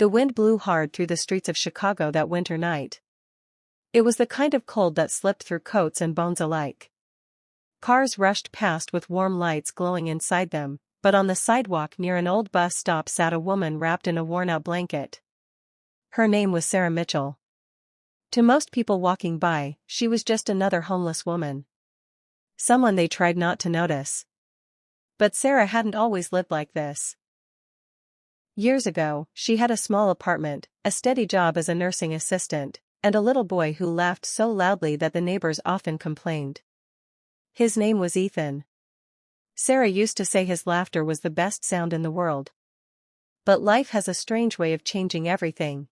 The wind blew hard through the streets of Chicago that winter night. It was the kind of cold that slipped through coats and bones alike. Cars rushed past with warm lights glowing inside them, but on the sidewalk near an old bus stop sat a woman wrapped in a worn-out blanket. Her name was Sarah Mitchell. To most people walking by, she was just another homeless woman. Someone they tried not to notice. But Sarah hadn't always lived like this. Years ago, she had a small apartment, a steady job as a nursing assistant, and a little boy who laughed so loudly that the neighbors often complained. His name was Ethan. Sarah used to say his laughter was the best sound in the world. But life has a strange way of changing everything.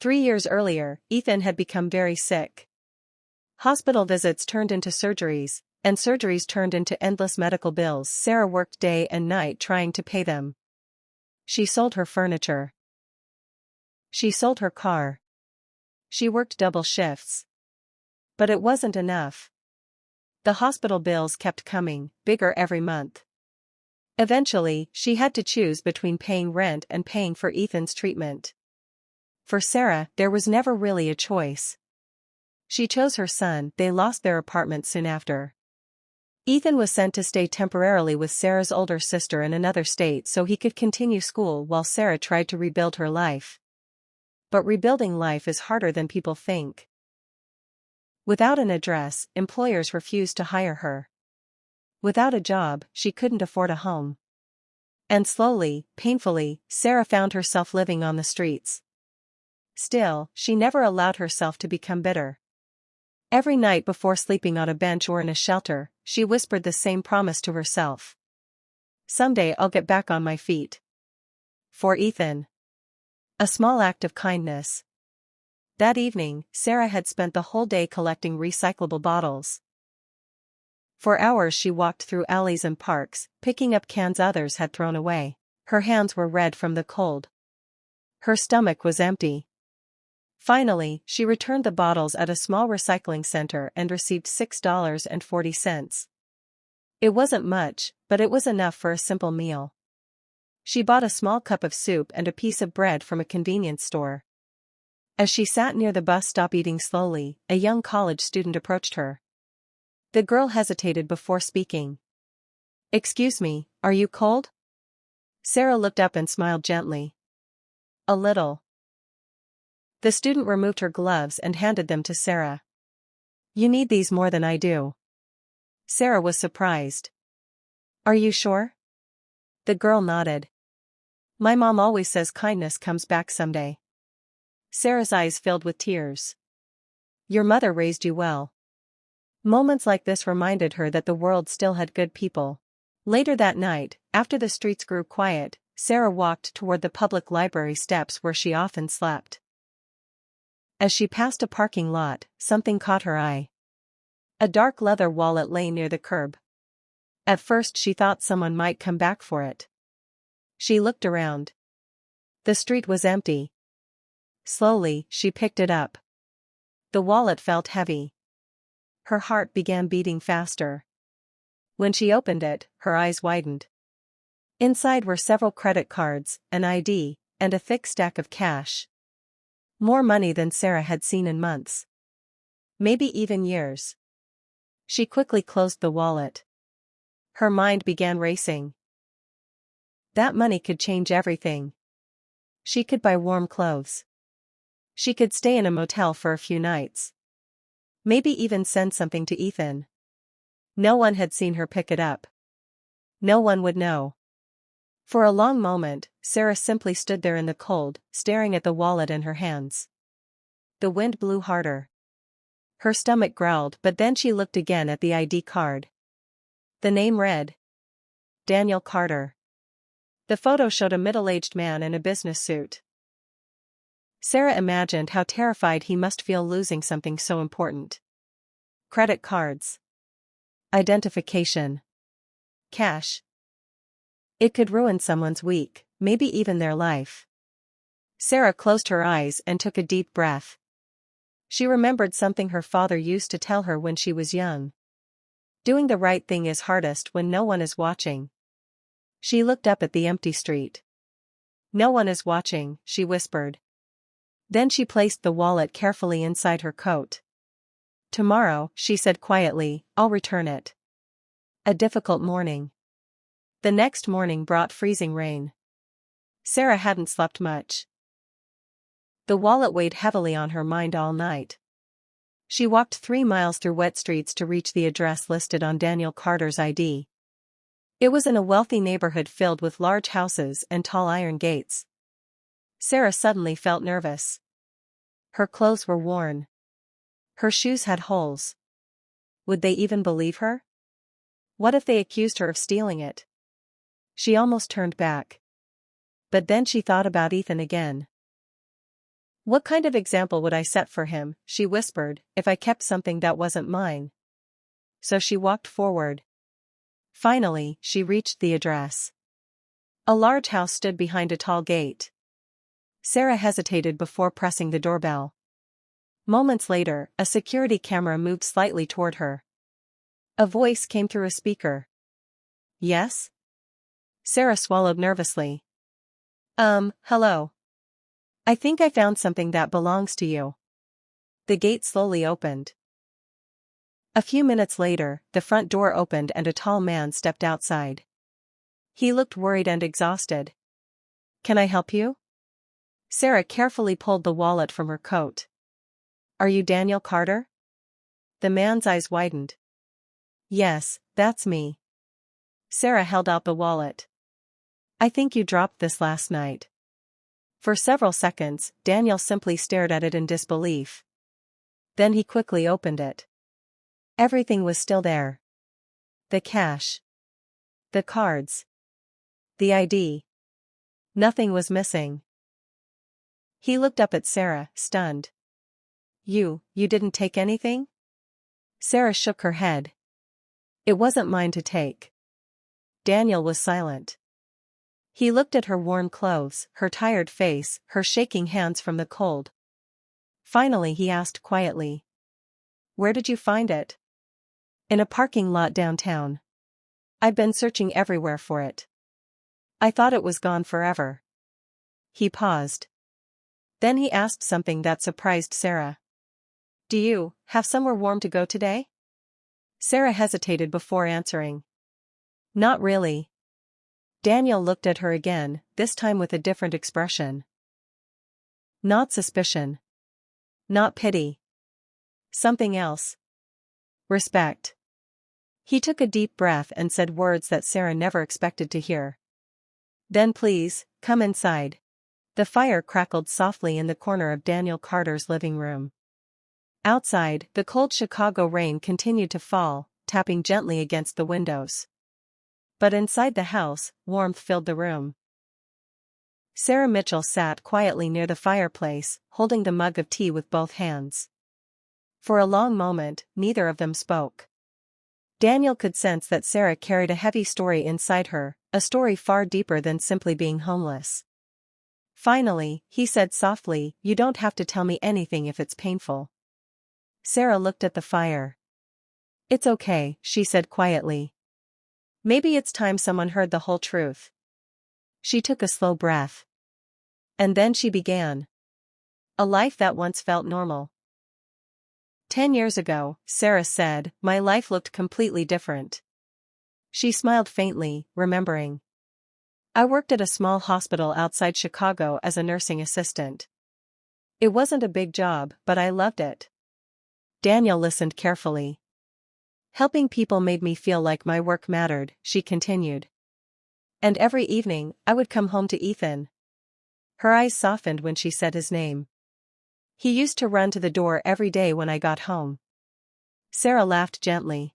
3 years earlier, Ethan had become very sick. Hospital visits turned into surgeries, and surgeries turned into endless medical bills. Sarah worked day and night trying to pay them. She sold her furniture. She sold her car. She worked double shifts. But it wasn't enough. The hospital bills kept coming, bigger every month. Eventually, she had to choose between paying rent and paying for Ethan's treatment. For Sarah, there was never really a choice. She chose her son. They lost their apartment soon after. Ethan was sent to stay temporarily with Sarah's older sister in another state so he could continue school while Sarah tried to rebuild her life. But rebuilding life is harder than people think. Without an address, employers refused to hire her. Without a job, she couldn't afford a home. And slowly, painfully, Sarah found herself living on the streets. Still, she never allowed herself to become bitter. Every night before sleeping on a bench or in a shelter, she whispered the same promise to herself. Someday I'll get back on my feet. For Ethan. A small act of kindness. That evening, Sarah had spent the whole day collecting recyclable bottles. For hours she walked through alleys and parks, picking up cans others had thrown away. Her hands were red from the cold. Her stomach was empty. Finally, she returned the bottles at a small recycling center and received $6.40. It wasn't much, but it was enough for a simple meal. She bought a small cup of soup and a piece of bread from a convenience store. As she sat near the bus stop eating slowly, a young college student approached her. The girl hesitated before speaking. "Excuse me, are you cold?" Sarah looked up and smiled gently. "A little." The student removed her gloves and handed them to Sarah. "You need these more than I do." Sarah was surprised. "Are you sure?" The girl nodded. "My mom always says kindness comes back someday." Sarah's eyes filled with tears. "Your mother raised you well." Moments like this reminded her that the world still had good people. Later that night, after the streets grew quiet, Sarah walked toward the public library steps where she often slept. As she passed a parking lot, something caught her eye. A dark leather wallet lay near the curb. At first she thought someone might come back for it. She looked around. The street was empty. Slowly, she picked it up. The wallet felt heavy. Her heart began beating faster. When she opened it, her eyes widened. Inside were several credit cards, an ID, and a thick stack of cash. More money than Sarah had seen in months. Maybe even years. She quickly closed the wallet. Her mind began racing. That money could change everything. She could buy warm clothes. She could stay in a motel for a few nights. Maybe even send something to Ethan. No one had seen her pick it up. No one would know. For a long moment, Sarah simply stood there in the cold, staring at the wallet in her hands. The wind blew harder. Her stomach growled, but then she looked again at the ID card. The name read Daniel Carter. The photo showed a middle-aged man in a business suit. Sarah imagined how terrified he must feel losing something so important. Credit cards. Identification. Cash. It could ruin someone's week, maybe even their life. Sarah closed her eyes and took a deep breath. She remembered something her father used to tell her when she was young. Doing the right thing is hardest when no one is watching. She looked up at the empty street. No one is watching, she whispered. Then she placed the wallet carefully inside her coat. Tomorrow, she said quietly, I'll return it. A difficult morning. The next morning brought freezing rain. Sarah hadn't slept much. The wallet weighed heavily on her mind all night. She walked 3 miles through wet streets to reach the address listed on Daniel Carter's ID. It was in a wealthy neighborhood filled with large houses and tall iron gates. Sarah suddenly felt nervous. Her clothes were worn. Her shoes had holes. Would they even believe her? What if they accused her of stealing it? She almost turned back. But then she thought about Ethan again. What kind of example would I set for him, she whispered, if I kept something that wasn't mine? So she walked forward. Finally, she reached the address. A large house stood behind a tall gate. Sarah hesitated before pressing the doorbell. Moments later, a security camera moved slightly toward her. A voice came through a speaker. Yes? Sarah swallowed nervously. Hello. I think I found something that belongs to you. The gate slowly opened. A few minutes later, the front door opened and a tall man stepped outside. He looked worried and exhausted. Can I help you? Sarah carefully pulled the wallet from her coat. Are you Daniel Carter? The man's eyes widened. Yes, that's me. Sarah held out the wallet. I think you dropped this last night. For several seconds, Daniel simply stared at it in disbelief. Then he quickly opened it. Everything was still there. The cash. The cards. The ID. Nothing was missing. He looked up at Sarah, stunned. You didn't take anything? Sarah shook her head. It wasn't mine to take. Daniel was silent. He looked at her worn clothes, her tired face, her shaking hands from the cold. Finally he asked quietly. Where did you find it? In a parking lot downtown. I've been searching everywhere for it. I thought it was gone forever. He paused. Then he asked something that surprised Sarah. Do you have somewhere warm to go today? Sarah hesitated before answering. Not really. Daniel looked at her again, this time with a different expression. Not suspicion. Not pity. Something else. Respect. He took a deep breath and said words that Sarah never expected to hear. Then please, come inside. The fire crackled softly in the corner of Daniel Carter's living room. Outside, the cold Chicago rain continued to fall, tapping gently against the windows. But inside the house, warmth filled the room. Sarah Mitchell sat quietly near the fireplace, holding the mug of tea with both hands. For a long moment, neither of them spoke. Daniel could sense that Sarah carried a heavy story inside her, a story far deeper than simply being homeless. Finally, he said softly, You don't have to tell me anything if it's painful. Sarah looked at the fire. It's okay, she said quietly. Maybe it's time someone heard the whole truth. She took a slow breath. And then she began. A life that once felt normal. 10 years ago, Sarah said, my life looked completely different. She smiled faintly, remembering. I worked at a small hospital outside Chicago as a nursing assistant. It wasn't a big job, but I loved it. Daniel listened carefully. Helping people made me feel like my work mattered, she continued. And every evening, I would come home to Ethan. Her eyes softened when she said his name. He used to run to the door every day when I got home. Sarah laughed gently.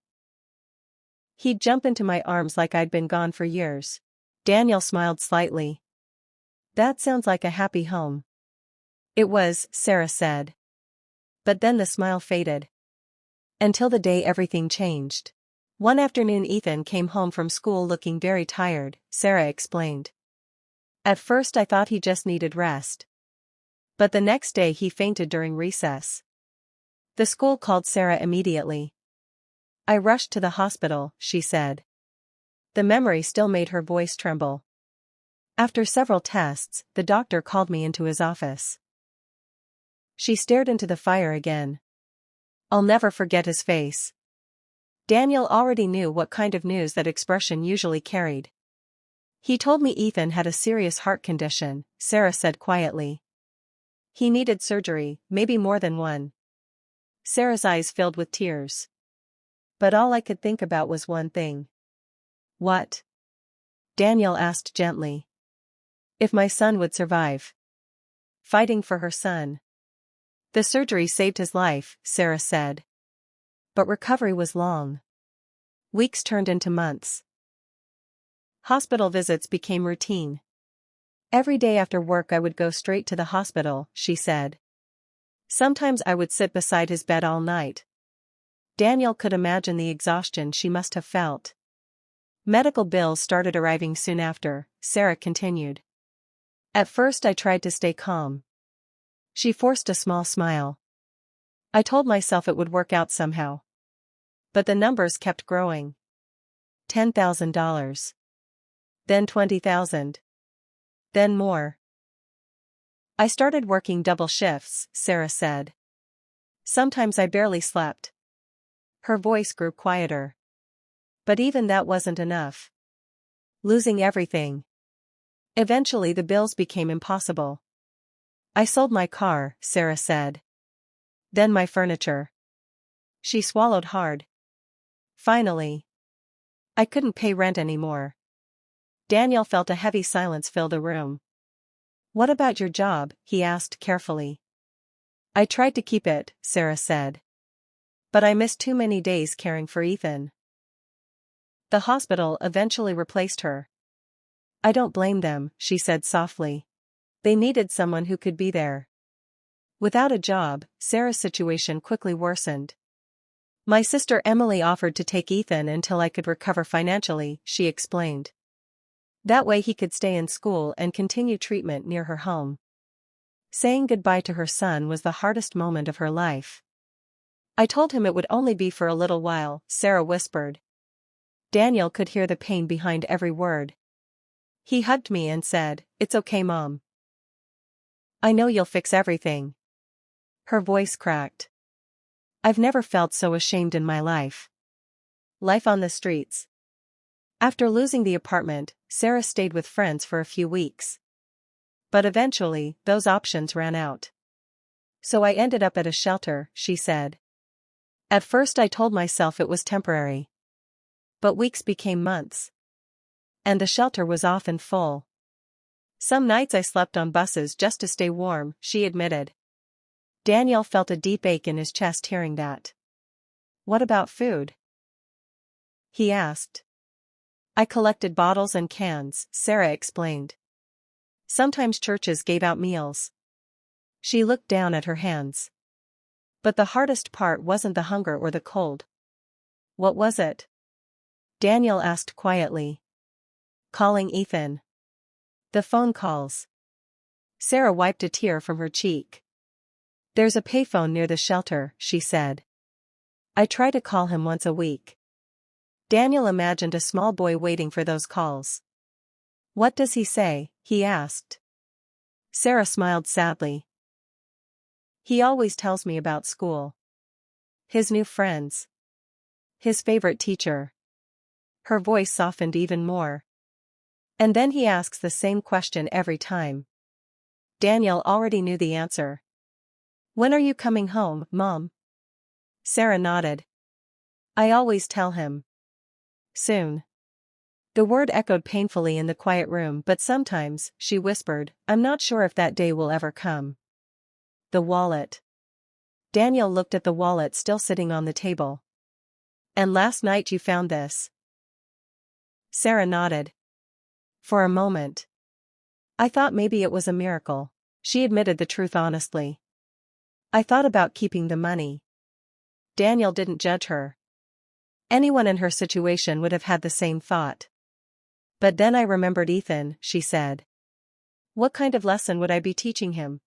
He'd jump into my arms like I'd been gone for years. Daniel smiled slightly. That sounds like a happy home. It was, Sarah said. But then the smile faded. Until the day everything changed. One afternoon Ethan came home from school looking very tired, Sarah explained. At first I thought he just needed rest. But the next day he fainted during recess. The school called Sarah immediately. I rushed to the hospital, she said. The memory still made her voice tremble. After several tests, the doctor called me into his office. She stared into the fire again. I'll never forget his face. Daniel already knew what kind of news that expression usually carried. He told me Ethan had a serious heart condition, Sarah said quietly. He needed surgery, maybe more than one. Sarah's eyes filled with tears. But all I could think about was one thing. What? Daniel asked gently. If my son would survive. Fighting for her son. The surgery saved his life, Sarah said. But recovery was long. Weeks turned into months. Hospital visits became routine. Every day after work I would go straight to the hospital, she said. Sometimes I would sit beside his bed all night. Daniel could imagine the exhaustion she must have felt. Medical bills started arriving soon after, Sarah continued. At first I tried to stay calm. She forced a small smile. I told myself it would work out somehow. But the numbers kept growing. $10,000. Then $20,000. Then more. I started working double shifts, Sarah said. Sometimes I barely slept. Her voice grew quieter. But even that wasn't enough. Losing everything. Eventually the bills became impossible. I sold my car, Sarah said. Then my furniture. She swallowed hard. Finally. I couldn't pay rent anymore. Daniel felt a heavy silence fill the room. What about your job? He asked carefully. I tried to keep it, Sarah said. But I missed too many days caring for Ethan. The hospital eventually replaced her. I don't blame them, she said softly. They needed someone who could be there. Without a job, Sarah's situation quickly worsened. My sister Emily offered to take Ethan until I could recover financially, she explained. That way he could stay in school and continue treatment near her home. Saying goodbye to her son was the hardest moment of her life. I told him it would only be for a little while, Sarah whispered. Daniel could hear the pain behind every word. He hugged me and said, "It's okay, Mom. I know you'll fix everything." Her voice cracked. I've never felt so ashamed in my life. Life on the streets. After losing the apartment, Sarah stayed with friends for a few weeks. But eventually, those options ran out. So I ended up at a shelter, she said. At first I told myself it was temporary. But weeks became months. And the shelter was often full. Some nights I slept on buses just to stay warm, she admitted. Daniel felt a deep ache in his chest hearing that. What about food? He asked. I collected bottles and cans, Sarah explained. Sometimes churches gave out meals. She looked down at her hands. But the hardest part wasn't the hunger or the cold. What was it? Daniel asked quietly. Calling Ethan. The phone calls. Sarah wiped a tear from her cheek. There's a payphone near the shelter, she said. I try to call him once a week. Daniel imagined a small boy waiting for those calls. What does he say? He asked. Sarah smiled sadly. He always tells me about school. His new friends. His favorite teacher. Her voice softened even more. And then he asks the same question every time. Daniel already knew the answer. When are you coming home, Mom? Sarah nodded. I always tell him. Soon. The word echoed painfully in the quiet room, but sometimes, she whispered, I'm not sure if that day will ever come. The wallet. Daniel looked at the wallet still sitting on the table. And last night you found this? Sarah nodded. For a moment. I thought maybe it was a miracle. She admitted the truth honestly. I thought about keeping the money. Daniel didn't judge her. Anyone in her situation would have had the same thought. But then I remembered Ethan, she said. What kind of lesson would I be teaching him?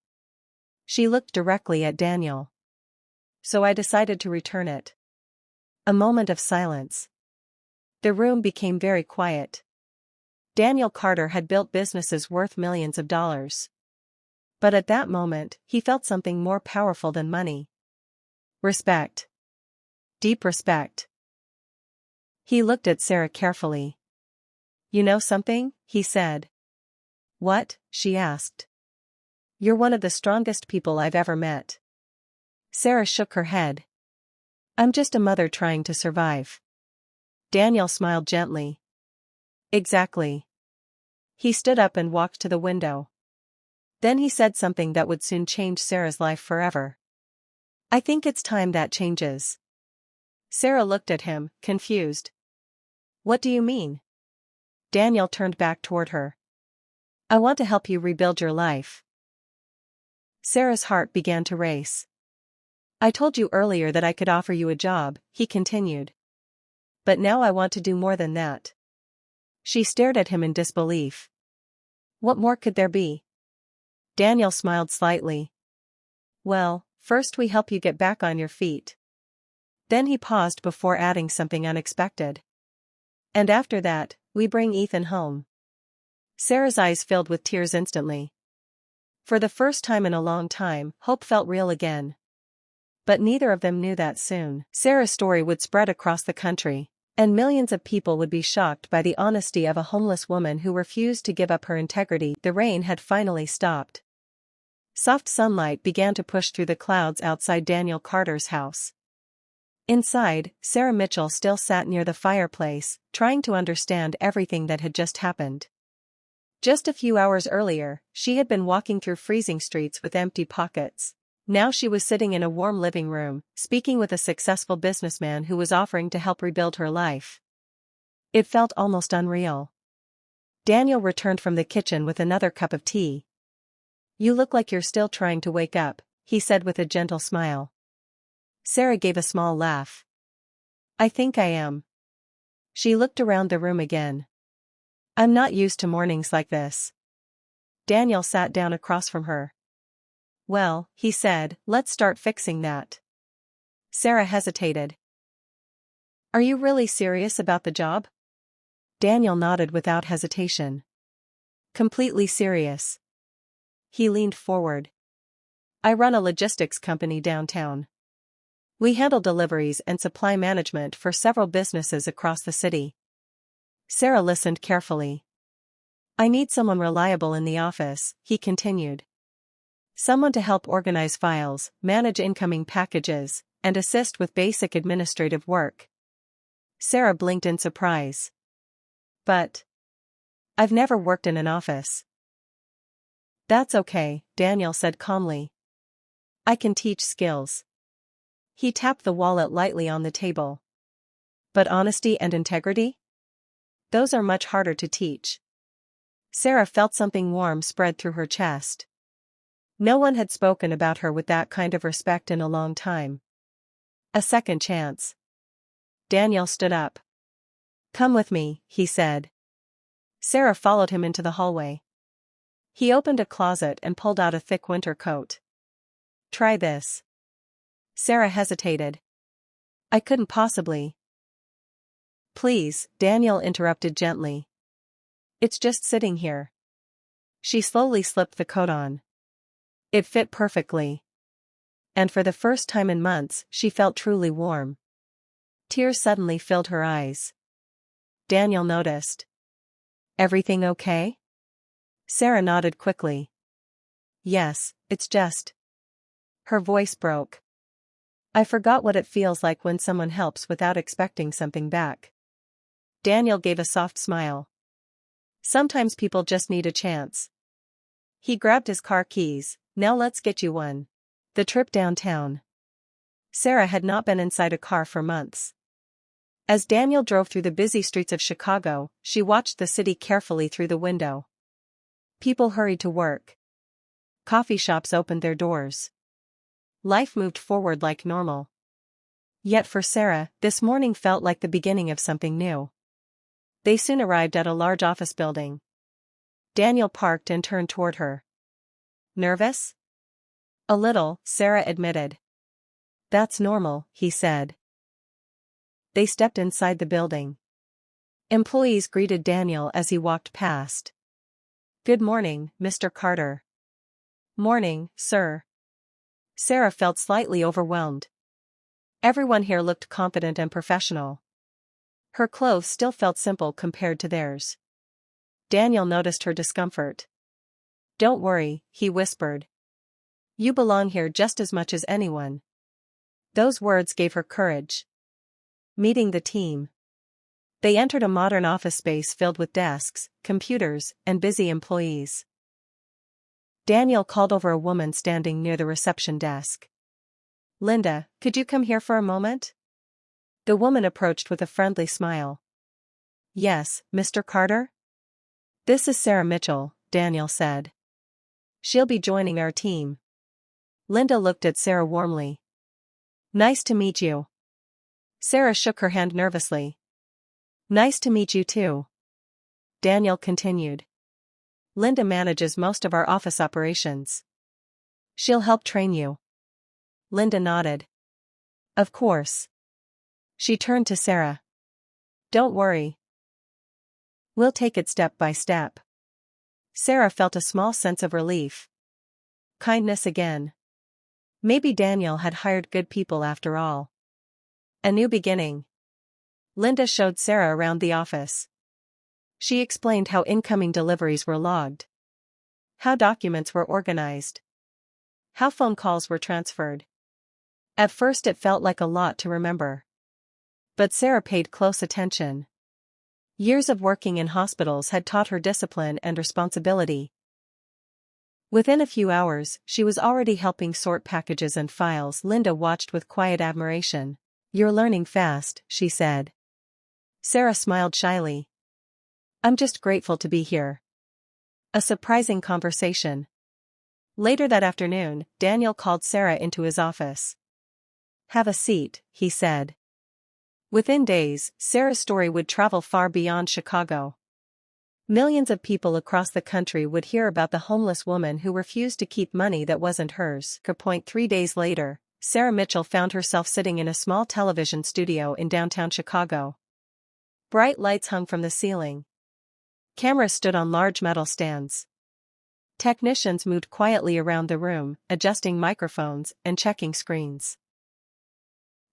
She looked directly at Daniel. So I decided to return it. A moment of silence. The room became very quiet. Daniel Carter had built businesses worth millions of dollars. But at that moment, he felt something more powerful than money. Respect. Deep respect. He looked at Sarah carefully. "You know something?" he said. "What?" she asked. "You're one of the strongest people I've ever met." Sarah shook her head. "I'm just a mother trying to survive." Daniel smiled gently. "Exactly." He stood up and walked to the window. Then he said something that would soon change Sarah's life forever. "I think it's time that changes." Sarah looked at him, confused. "What do you mean?" Daniel turned back toward her. "I want to help you rebuild your life." Sarah's heart began to race. "I told you earlier that I could offer you a job," he continued. "But now I want to do more than that." She stared at him in disbelief. What more could there be? Daniel smiled slightly. "Well, first we help you get back on your feet." Then he paused before adding something unexpected. "And after that, we bring Ethan home." Sarah's eyes filled with tears instantly. For the first time in a long time, hope felt real again. But neither of them knew that soon Sarah's story would spread across the country, and millions of people would be shocked by the honesty of a homeless woman who refused to give up her integrity. The rain had finally stopped. Soft sunlight began to push through the clouds outside Daniel Carter's house. Inside, Sarah Mitchell still sat near the fireplace, trying to understand everything that had just happened. Just a few hours earlier, she had been walking through freezing streets with empty pockets. Now she was sitting in a warm living room, speaking with a successful businessman who was offering to help rebuild her life. It felt almost unreal. Daniel returned from the kitchen with another cup of tea. "You look like you're still trying to wake up," he said with a gentle smile. Sarah gave a small laugh. "I think I am." She looked around the room again. "I'm not used to mornings like this." Daniel sat down across from her. "Well," he said, "let's start fixing that." Sarah hesitated. "Are you really serious about the job?" Daniel nodded without hesitation. "Completely serious." He leaned forward. "I run a logistics company downtown. We handle deliveries and supply management for several businesses across the city." Sarah listened carefully. "I need someone reliable in the office," he continued. "Someone to help organize files, manage incoming packages, and assist with basic administrative work." Sarah blinked in surprise. "But I've never worked in an office." "That's okay," Daniel said calmly. "I can teach skills." He tapped the wallet lightly on the table. "But honesty and integrity? Those are much harder to teach." Sarah felt something warm spread through her chest. No one had spoken about her with that kind of respect in a long time. A second chance. Daniel stood up. "Come with me," he said. Sarah followed him into the hallway. He opened a closet and pulled out a thick winter coat. "Try this." Sarah hesitated. "I couldn't possibly." "Please," Daniel interrupted gently. "It's just sitting here." She slowly slipped the coat on. It fit perfectly. And for the first time in months, she felt truly warm. Tears suddenly filled her eyes. Daniel noticed. "Everything okay?" Sarah nodded quickly. "Yes, it's just." Her voice broke. "I forgot what it feels like when someone helps without expecting something back." Daniel gave a soft smile. "Sometimes people just need a chance." He grabbed his car keys. "Now let's get you one." The trip downtown. Sarah had not been inside a car for months. As Daniel drove through the busy streets of Chicago, she watched the city carefully through the window. People hurried to work. Coffee shops opened their doors. Life moved forward like normal. Yet for Sarah, this morning felt like the beginning of something new. They soon arrived at a large office building. Daniel parked and turned toward her. "Nervous?" "A little," Sarah admitted. "That's normal," he said. They stepped inside the building. Employees greeted Daniel as he walked past. "Good morning, Mr. Carter." "Morning, sir." Sarah felt slightly overwhelmed. Everyone here looked confident and professional. Her clothes still felt simple compared to theirs. Daniel noticed her discomfort. "Don't worry," he whispered. "You belong here just as much as anyone." Those words gave her courage. Meeting the team. They entered a modern office space filled with desks, computers, and busy employees. Daniel called over a woman standing near the reception desk. "Linda, could you come here for a moment?" The woman approached with a friendly smile. "Yes, Mr. Carter?" "This is Sarah Mitchell," Daniel said. "She'll be joining our team." Linda looked at Sarah warmly. "Nice to meet you." Sarah shook her hand nervously. "Nice to meet you too." Daniel continued. "Linda manages most of our office operations. She'll help train you." Linda nodded. "Of course." She turned to Sarah. "Don't worry. We'll take it step by step." Sarah felt a small sense of relief. Kindness again. Maybe Daniel had hired good people after all. A new beginning. Linda showed Sarah around the office. She explained how incoming deliveries were logged, how documents were organized, how phone calls were transferred. At first it felt like a lot to remember. But Sarah paid close attention. Years of working in hospitals had taught her discipline and responsibility. Within a few hours, she was already helping sort packages and files. Linda watched with quiet admiration. "You're learning fast," she said. Sarah smiled shyly. "I'm just grateful to be here." A surprising conversation. Later that afternoon, Daniel called Sarah into his office. "Have a seat," he said. Within days, Sarah's story would travel far beyond Chicago. Millions of people across the country would hear about the homeless woman who refused to keep money that wasn't hers. 3 days later, Sarah Mitchell found herself sitting in a small television studio in downtown Chicago. Bright lights hung from the ceiling. Cameras stood on large metal stands. Technicians moved quietly around the room, adjusting microphones and checking screens.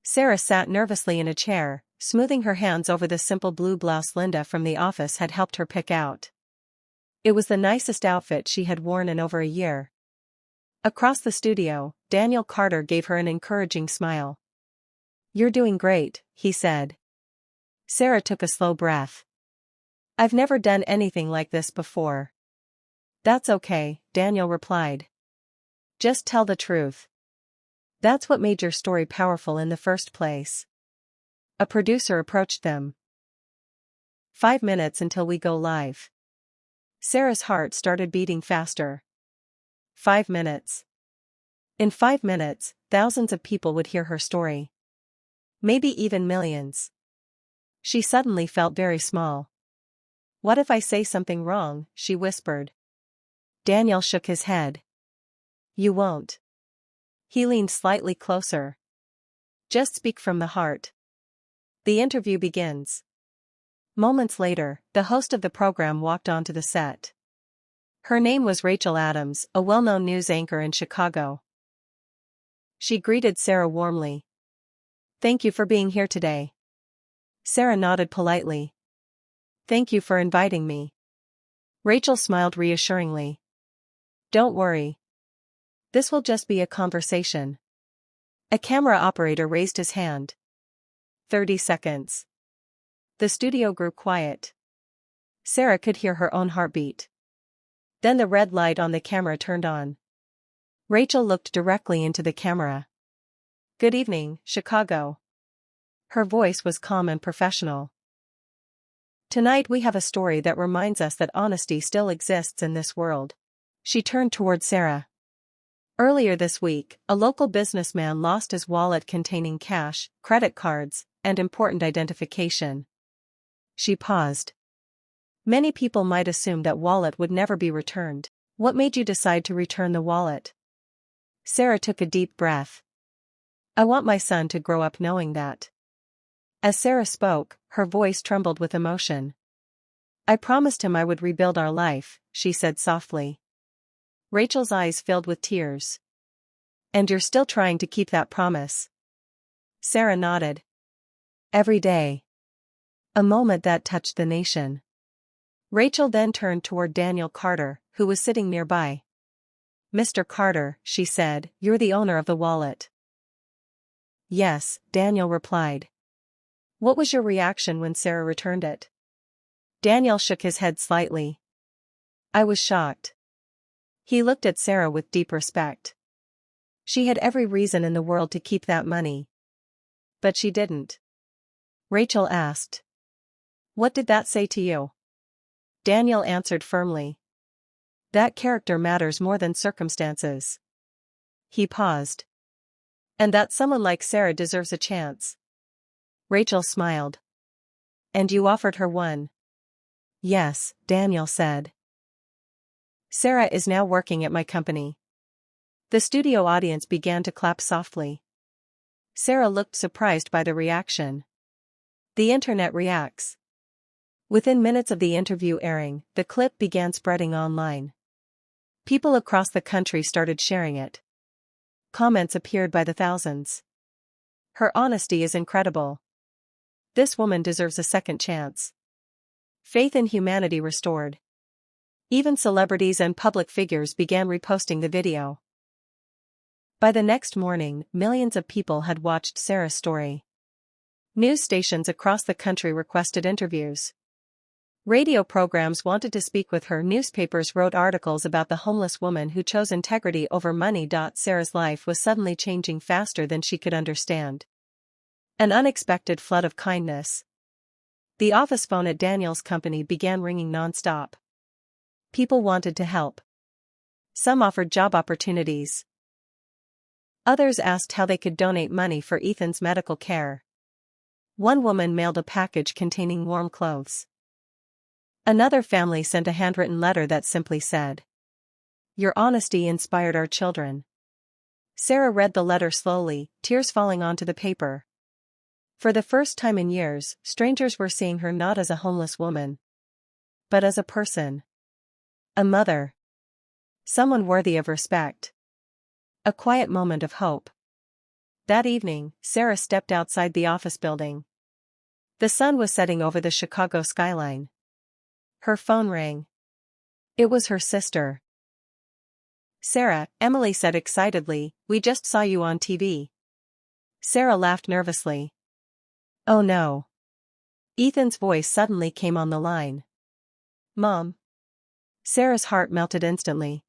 Sarah sat nervously in a chair, smoothing her hands over the simple blue blouse Linda from the office had helped her pick out. It was the nicest outfit she had worn in over a year. Across the studio, Daniel Carter gave her an encouraging smile. "You're doing great," he said. Sarah took a slow breath. "I've never done anything like this before." "That's okay," Daniel replied. "Just tell the truth. That's what made your story powerful in the first place." A producer approached them. "5 minutes until we go live." Sarah's heart started beating faster. 5 minutes. In 5 minutes, thousands of people would hear her story. Maybe even millions. She suddenly felt very small. "What if I say something wrong?" she whispered. Daniel shook his head. "You won't." He leaned slightly closer. "Just speak from the heart." The interview begins. Moments later, the host of the program walked onto the set. Her name was Rachel Adams, a well-known news anchor in Chicago. She greeted Sarah warmly. "Thank you for being here today." Sarah nodded politely. "Thank you for inviting me." Rachel smiled reassuringly. "Don't worry. This will just be a conversation." A camera operator raised his hand. 30 seconds. The studio grew quiet. Sarah could hear her own heartbeat. Then the red light on the camera turned on. Rachel looked directly into the camera. "Good evening, Chicago." Her voice was calm and professional. "Tonight we have a story that reminds us that honesty still exists in this world." She turned toward Sarah. "Earlier this week, a local businessman lost his wallet containing cash, credit cards, and important identification." She paused. "Many people might assume that wallet would never be returned. What made you decide to return the wallet?" Sarah took a deep breath. "I want my son to grow up knowing that." As Sarah spoke, her voice trembled with emotion. "I promised him I would rebuild our life," she said softly. Rachel's eyes filled with tears. "And you're still trying to keep that promise?" Sarah nodded. "Every day." A moment that touched the nation. Rachel then turned toward Daniel Carter, who was sitting nearby. "Mr. Carter," she said, "you're the owner of the wallet." "Yes," Daniel replied. "What was your reaction when Sarah returned it?" Daniel shook his head slightly. "I was shocked." He looked at Sarah with deep respect. She had every reason in the world to keep that money. But she didn't. Rachel asked. "What did that say to you?" Daniel answered firmly. "That character matters more than circumstances." He paused. "And that someone like Sarah deserves a chance." Rachel smiled. "And you offered her one?" "Yes," Daniel said. "Sarah is now working at my company." The studio audience began to clap softly. Sarah looked surprised by the reaction. The internet reacts. Within minutes of the interview airing, the clip began spreading online. People across the country started sharing it. Comments appeared by the thousands. "Her honesty is incredible. This woman deserves a second chance." Faith in humanity restored. Even celebrities and public figures began reposting the video. By the next morning, millions of people had watched Sarah's story. News stations across the country requested interviews. Radio programs wanted to speak with her. Newspapers wrote articles about the homeless woman who chose integrity over money. Sarah's life was suddenly changing faster than she could understand. An unexpected flood of kindness. The office phone at Daniel's company began ringing non-stop. People wanted to help. Some offered job opportunities. Others asked how they could donate money for Ethan's medical care. One woman mailed a package containing warm clothes. Another family sent a handwritten letter that simply said, "Your honesty inspired our children." Sarah read the letter slowly, tears falling onto the paper. For the first time in years, strangers were seeing her not as a homeless woman, but as a person. A mother. Someone worthy of respect. A quiet moment of hope. That evening, Sarah stepped outside the office building. The sun was setting over the Chicago skyline. Her phone rang. It was her sister. "Sarah," Emily said excitedly, "we just saw you on TV." Sarah laughed nervously. "Oh no." Ethan's voice suddenly came on the line. "Mom." Sarah's heart melted instantly.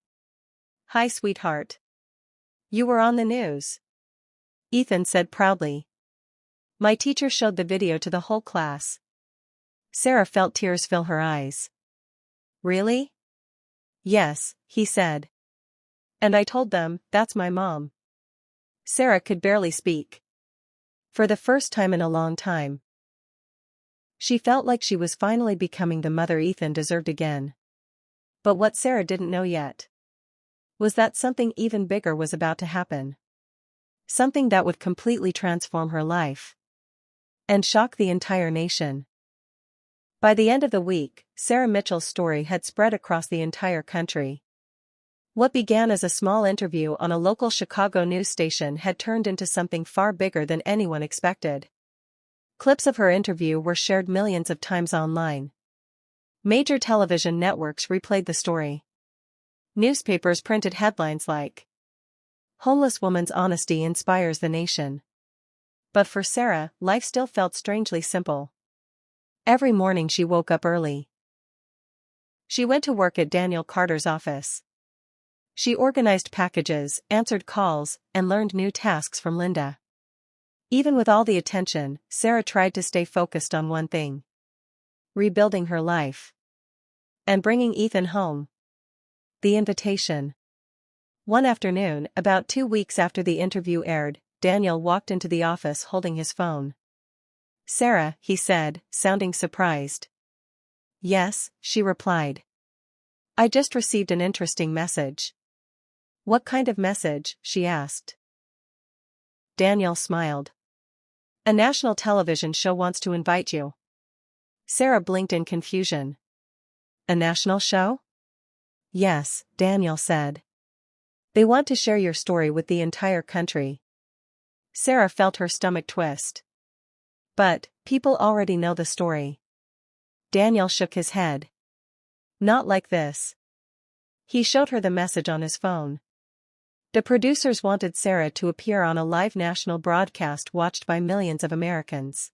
"Hi, sweetheart. You were on the news." Ethan said proudly. "My teacher showed the video to the whole class." Sarah felt tears fill her eyes. "Really?" "Yes," he said. "And I told them, that's my mom." Sarah could barely speak. For the first time in a long time, she felt like she was finally becoming the mother Ethan deserved again. But what Sarah didn't know yet was that something even bigger was about to happen. Something that would completely transform her life and shock the entire nation. By the end of the week, Sarah Mitchell's story had spread across the entire country. What began as a small interview on a local Chicago news station had turned into something far bigger than anyone expected. Clips of her interview were shared millions of times online. Major television networks replayed the story. Newspapers printed headlines like, "Homeless woman's honesty inspires the nation." But for Sarah, life still felt strangely simple. Every morning she woke up early. She went to work at Daniel Carter's office. She organized packages, answered calls, and learned new tasks from Linda. Even with all the attention, Sarah tried to stay focused on one thing: rebuilding her life. And bringing Ethan home. The invitation. One afternoon, about 2 weeks after the interview aired, Daniel walked into the office holding his phone. "Sarah," he said, sounding surprised. "Yes," she replied. "I just received an interesting message." "What kind of message?" she asked. Daniel smiled. A national television show wants to invite you. Sarah blinked in confusion. A national show? Yes, Daniel said. They want to share your story with the entire country. Sarah felt her stomach twist. But, people already know the story. Daniel shook his head. Not like this. He showed her the message on his phone. The producers wanted Sarah to appear on a live national broadcast watched by millions of Americans.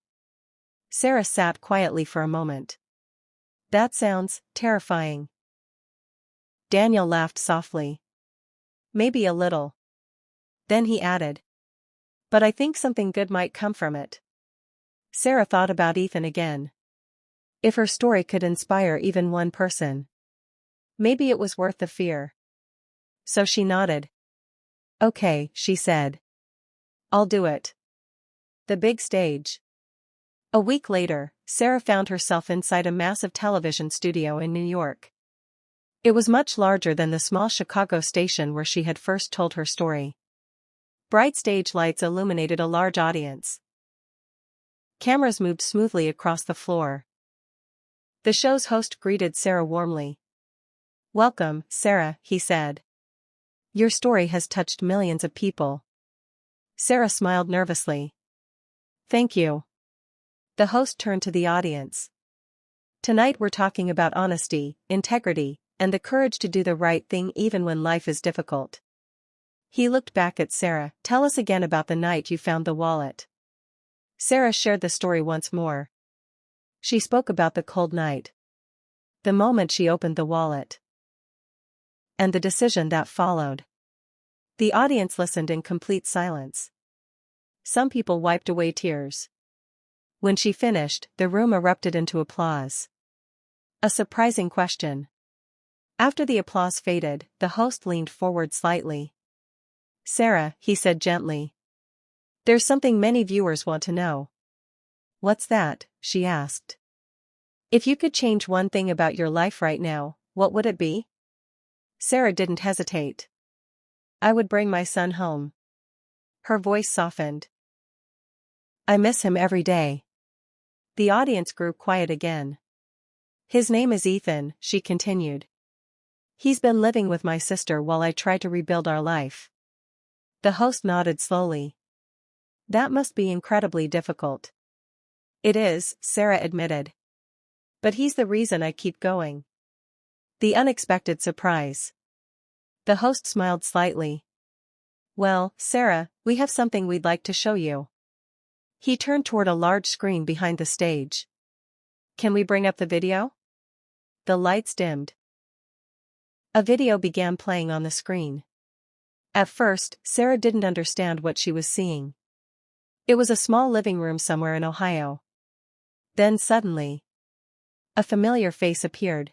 Sarah sat quietly for a moment. That sounds terrifying. Daniel laughed softly. Maybe a little. Then he added. But I think something good might come from it. Sarah thought about Ethan again. If her story could inspire even one person. Maybe it was worth the fear. So she nodded. Okay, she said. I'll do it. The big stage. A week later, Sarah found herself inside a massive television studio in New York. It was much larger than the small Chicago station where she had first told her story. Bright stage lights illuminated a large audience. Cameras moved smoothly across the floor. The show's host greeted Sarah warmly. Welcome, Sarah, he said. Your story has touched millions of people. Sarah smiled nervously. Thank you. The host turned to the audience. Tonight we're talking about honesty, integrity, and the courage to do the right thing even when life is difficult. He looked back at Sarah. Tell us again about the night you found the wallet. Sarah shared the story once more. She spoke about the cold night. The moment she opened the wallet. And the decision that followed. The audience listened in complete silence. Some people wiped away tears. When she finished, the room erupted into applause. A surprising question. After the applause faded, the host leaned forward slightly. Sarah, he said gently. There's something many viewers want to know. What's that? She asked. If you could change one thing about your life right now, what would it be? Sarah didn't hesitate. I would bring my son home. Her voice softened. I miss him every day. The audience grew quiet again. His name is Ethan, she continued. He's been living with my sister while I try to rebuild our life. The host nodded slowly. That must be incredibly difficult. It is, Sarah admitted. But he's the reason I keep going. The unexpected surprise. The host smiled slightly. Well, Sarah, we have something we'd like to show you. He turned toward a large screen behind the stage. Can we bring up the video? The lights dimmed. A video began playing on the screen. At first, Sarah didn't understand what she was seeing. It was a small living room somewhere in Ohio. Then suddenly, a familiar face appeared.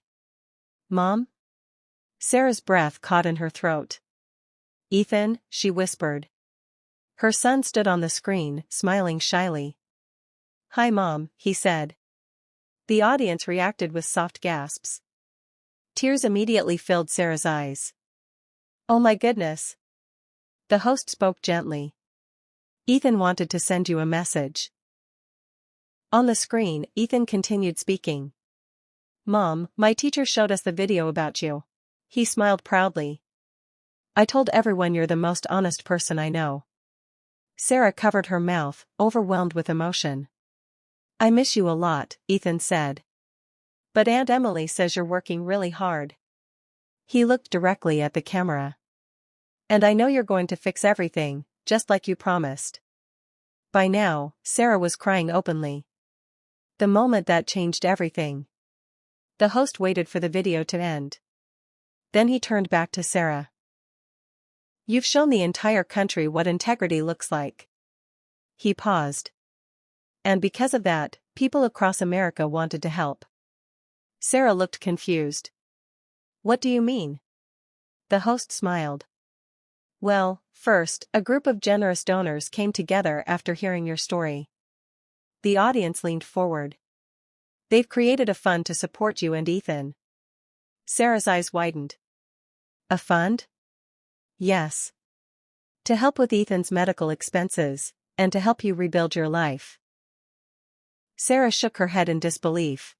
Mom? Sarah's breath caught in her throat. Ethan, she whispered. Her son stood on the screen, smiling shyly. Hi Mom, he said. The audience reacted with soft gasps. Tears immediately filled Sarah's eyes. Oh my goodness. The host spoke gently. Ethan wanted to send you a message. On the screen, Ethan continued speaking. Mom, my teacher showed us the video about you. He smiled proudly. I told everyone you're the most honest person I know. Sarah covered her mouth, overwhelmed with emotion. I miss you a lot, Ethan said. But Aunt Emily says you're working really hard. He looked directly at the camera. And I know you're going to fix everything, just like you promised. By now, Sarah was crying openly. The moment that changed everything. The host waited for the video to end. Then he turned back to Sarah. You've shown the entire country what integrity looks like. He paused. And because of that, people across America wanted to help. Sarah looked confused. What do you mean? The host smiled. Well, first, a group of generous donors came together after hearing your story. The audience leaned forward. They've created a fund to support you and Ethan. Sarah's eyes widened. A fund? Yes. To help with Ethan's medical expenses, and to help you rebuild your life. Sarah shook her head in disbelief.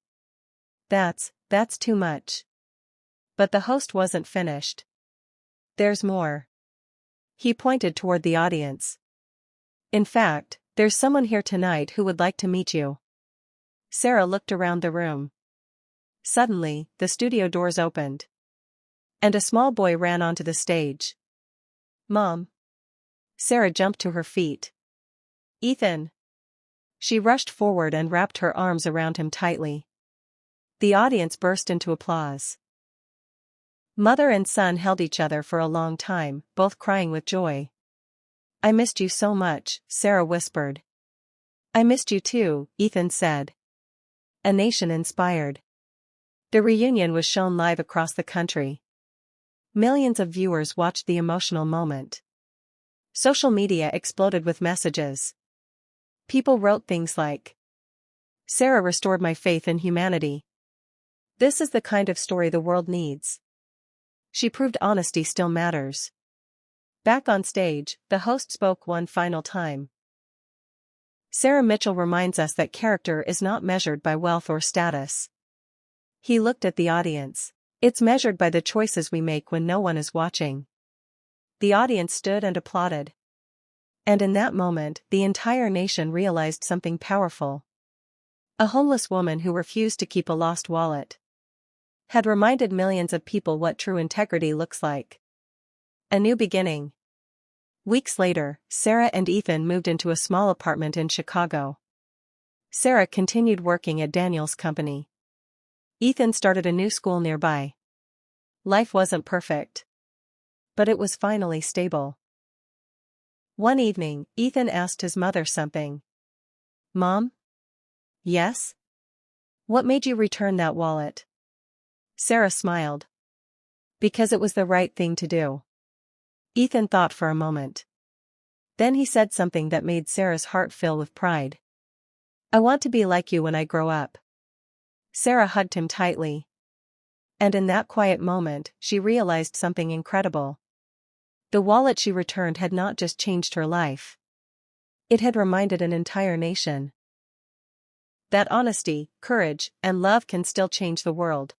That's too much. But the host wasn't finished. There's more. He pointed toward the audience. In fact, there's someone here tonight who would like to meet you. Sarah looked around the room. Suddenly, the studio doors opened. And a small boy ran onto the stage. Mom. Sarah jumped to her feet. Ethan. She rushed forward and wrapped her arms around him tightly. The audience burst into applause. Mother and son held each other for a long time, both crying with joy. I missed you so much, Sarah whispered. I missed you too, Ethan said. A nation inspired. The reunion was shown live across the country. Millions of viewers watched the emotional moment. Social media exploded with messages. People wrote things like, Sarah restored my faith in humanity. This is the kind of story the world needs. She proved honesty still matters. Back on stage, the host spoke one final time. Sarah Mitchell reminds us that character is not measured by wealth or status. He looked at the audience. It's measured by the choices we make when no one is watching. The audience stood and applauded. And in that moment, the entire nation realized something powerful. A homeless woman who refused to keep a lost wallet had reminded millions of people what true integrity looks like. A new beginning. Weeks later, Sarah and Ethan moved into a small apartment in Chicago. Sarah continued working at Daniel's company. Ethan started a new school nearby. Life wasn't perfect. But it was finally stable. One evening, Ethan asked his mother something. Mom? Yes? What made you return that wallet? Sarah smiled. Because it was the right thing to do. Ethan thought for a moment. Then he said something that made Sarah's heart fill with pride. I want to be like you when I grow up. Sarah hugged him tightly. And in that quiet moment, she realized something incredible. The wallet she returned had not just changed her life. It had reminded an entire nation that honesty, courage, and love can still change the world.